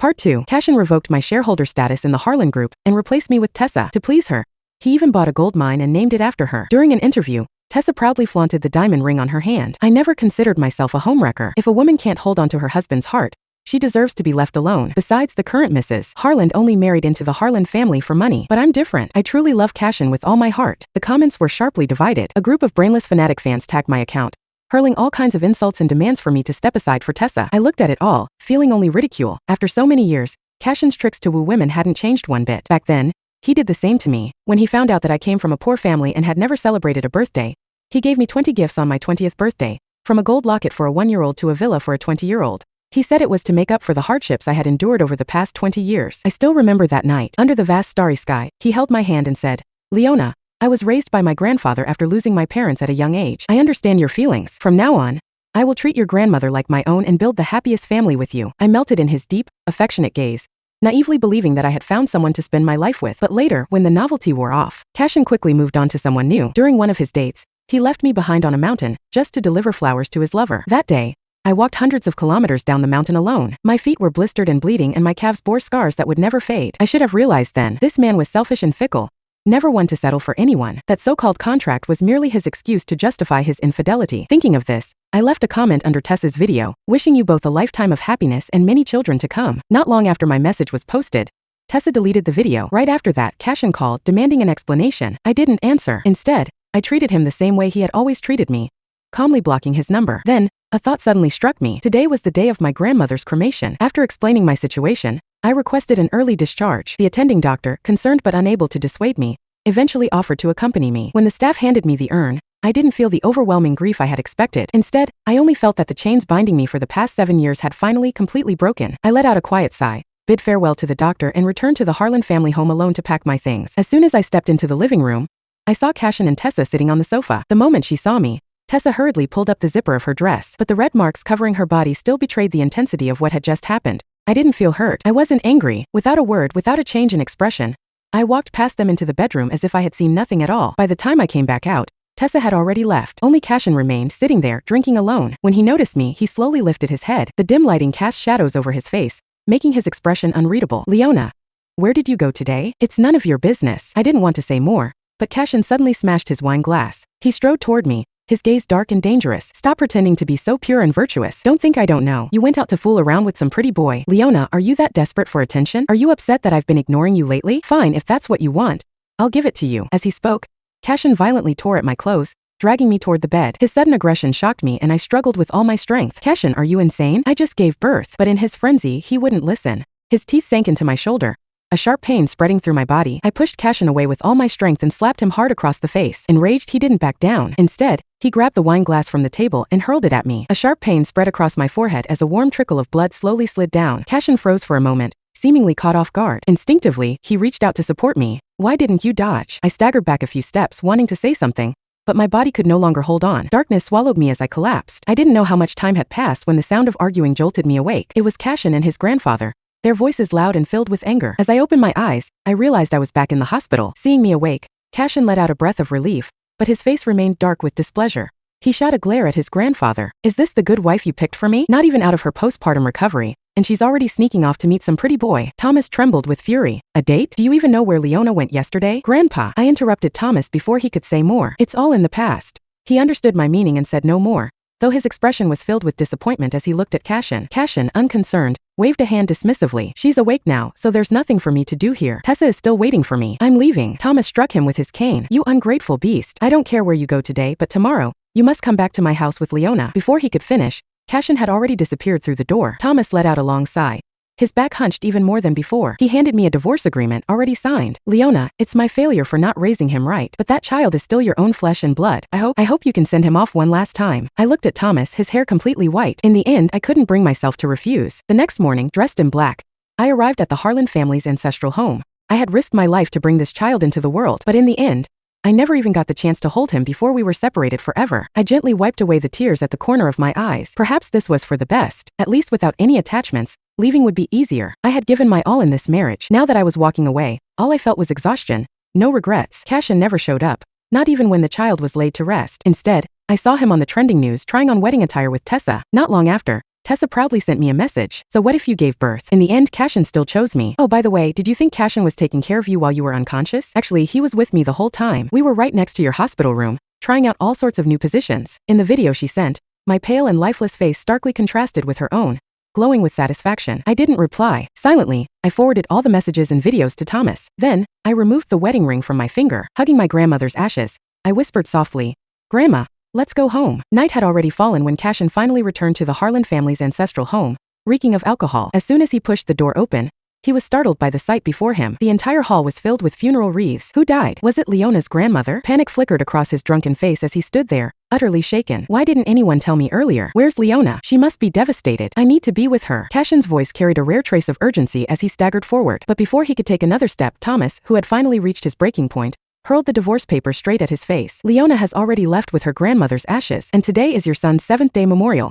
Part 2. Cassian revoked my shareholder status in the Harlan Group and replaced me with Tessa to please her. He even bought a gold mine and named it after her. During an interview, Tessa proudly flaunted the diamond ring on her hand. I never considered myself a homewrecker. If a woman can't hold onto her husband's heart, she deserves to be left alone. Besides, the current Mrs. Harlan only married into the Harlan family for money. But I'm different. I truly love Cassian with all my heart. The comments were sharply divided. A group of brainless fanatic fans tagged my account, hurling all kinds of insults and demands for me to step aside for Tessa. I looked at it all, feeling only ridicule. After so many years, Cassian's tricks to woo women hadn't changed one bit. Back then, he did the same to me. When he found out that I came from a poor family and had never celebrated a birthday, he gave me 20 gifts on my 20th birthday, from a gold locket for a 1-year-old to a villa for a 20-year-old. He said it was to make up for the hardships I had endured over the past 20 years. I still remember that night. Under the vast starry sky, he held my hand and said, "Leona, I was raised by my grandfather after losing my parents at a young age. I understand your feelings. From now on, I will treat your grandmother like my own and build the happiest family with you." I melted in his deep, affectionate gaze, naively believing that I had found someone to spend my life with. But later, when the novelty wore off, Cassian quickly moved on to someone new. During one of his dates, he left me behind on a mountain, just to deliver flowers to his lover. That day, I walked hundreds of kilometers down the mountain alone. My feet were blistered and bleeding and my calves bore scars that would never fade. I should have realized then, this man was selfish and fickle, never one to settle for anyone. That so-called contract was merely his excuse to justify his infidelity. Thinking of this, I left a comment under Tessa's video, wishing you both a lifetime of happiness and many children to come. Not long after my message was posted, Tessa deleted the video. Right after that, Cassian called, demanding an explanation. I didn't answer. Instead, I treated him the same way he had always treated me, calmly blocking his number. Then, a thought suddenly struck me. Today was the day of my grandmother's cremation. After explaining my situation, I requested an early discharge. The attending doctor, concerned but unable to dissuade me, eventually offered to accompany me. When the staff handed me the urn, I didn't feel the overwhelming grief I had expected. Instead, I only felt that the chains binding me for the past 7 years had finally completely broken. I let out a quiet sigh, bid farewell to the doctor and returned to the Harlan family home alone to pack my things. As soon as I stepped into the living room, I saw Cassian and Tessa sitting on the sofa. The moment she saw me, Tessa hurriedly pulled up the zipper of her dress, but the red marks covering her body still betrayed the intensity of what had just happened. I didn't feel hurt. I wasn't angry. Without a word, without a change in expression, I walked past them into the bedroom as if I had seen nothing at all. By the time I came back out, Tessa had already left. Only Cassian remained sitting there, drinking alone. When he noticed me, he slowly lifted his head. The dim lighting cast shadows over his face, making his expression unreadable. "Leona, where did you go today? It's none of your business." I didn't want to say more, but Cassian suddenly smashed his wine glass. He strode toward me, his gaze dark and dangerous. "Stop pretending to be so pure and virtuous. Don't think I don't know. You went out to fool around with some pretty boy. Leona, are you that desperate for attention? Are you upset that I've been ignoring you lately? Fine, if that's what you want, I'll give it to you." As he spoke, Cassian violently tore at my clothes, dragging me toward the bed. His sudden aggression shocked me and I struggled with all my strength. "Cassian, are you insane? I just gave birth." But in his frenzy, he wouldn't listen. His teeth sank into my shoulder, a sharp pain spreading through my body. I pushed Cassian away with all my strength and slapped him hard across the face. Enraged, he didn't back down. Instead, he grabbed the wine glass from the table and hurled it at me. A sharp pain spread across my forehead as a warm trickle of blood slowly slid down. Cassian froze for a moment, seemingly caught off guard. Instinctively, he reached out to support me. "Why didn't you dodge?" I staggered back a few steps, wanting to say something, but my body could no longer hold on. Darkness swallowed me as I collapsed. I didn't know how much time had passed when the sound of arguing jolted me awake. It was Cassian and his grandfather, their voices loud and filled with anger. As I opened my eyes, I realized I was back in the hospital. Seeing me awake, Cassian let out a breath of relief, but his face remained dark with displeasure. He shot a glare at his grandfather. "Is this the good wife you picked for me? Not even out of her postpartum recovery, and she's already sneaking off to meet some pretty boy." Thomas trembled with fury. "A date? Do you even know where Leona went yesterday?" "Grandpa," I interrupted Thomas before he could say more. "It's all in the past." He understood my meaning and said no more, though his expression was filled with disappointment as he looked at Cassian. Cassian, unconcerned, waved a hand dismissively. "She's awake now, so there's nothing for me to do here. Tessa is still waiting for me. I'm leaving." Thomas struck him with his cane. "You ungrateful beast. I don't care where you go today, but tomorrow, you must come back to my house with Leona." Before he could finish, Cassian had already disappeared through the door. Thomas let out a long sigh, his back hunched even more than before. He handed me a divorce agreement already signed. "Leona, it's my failure for not raising him right, but that child is still your own flesh and blood. I hope you can send him off one last time." I looked at Thomas, his hair completely white. In the end, I couldn't bring myself to refuse. The next morning, dressed in black, I arrived at the Harlan family's ancestral home. I had risked my life to bring this child into the world, but in the end, I never even got the chance to hold him before we were separated forever. I gently wiped away the tears at the corner of my eyes. Perhaps this was for the best. At least without any attachments, leaving would be easier. I had given my all in this marriage. Now that I was walking away, all I felt was exhaustion, no regrets. Cassian never showed up, not even when the child was laid to rest. Instead, I saw him on the trending news trying on wedding attire with Tessa. Not long after, Tessa proudly sent me a message. So what if you gave birth? In the end, Cassian still chose me. Oh, by the way, did you think Cassian was taking care of you while you were unconscious? Actually, he was with me the whole time. We were right next to your hospital room, trying out all sorts of new positions. In the video she sent, my pale and lifeless face starkly contrasted with her own, glowing with satisfaction. I didn't reply. Silently, I forwarded all the messages and videos to Thomas. Then, I removed the wedding ring from my finger. Hugging my grandmother's ashes, I whispered softly, "Grandma, let's go home." Night had already fallen when Cassian finally returned to the Harlan family's ancestral home, reeking of alcohol. As soon as he pushed the door open, he was startled by the sight before him. The entire hall was filled with funeral wreaths. Who died? Was it Leona's grandmother? Panic flickered across his drunken face as he stood there, utterly shaken. Why didn't anyone tell me earlier? Where's Leona? She must be devastated. I need to be with her. Cassian's voice carried a rare trace of urgency as he staggered forward. But before he could take another step, Thomas, who had finally reached his breaking point, hurled the divorce paper straight at his face. Leona has already left with her grandmother's ashes, and today is your son's 7th-day memorial.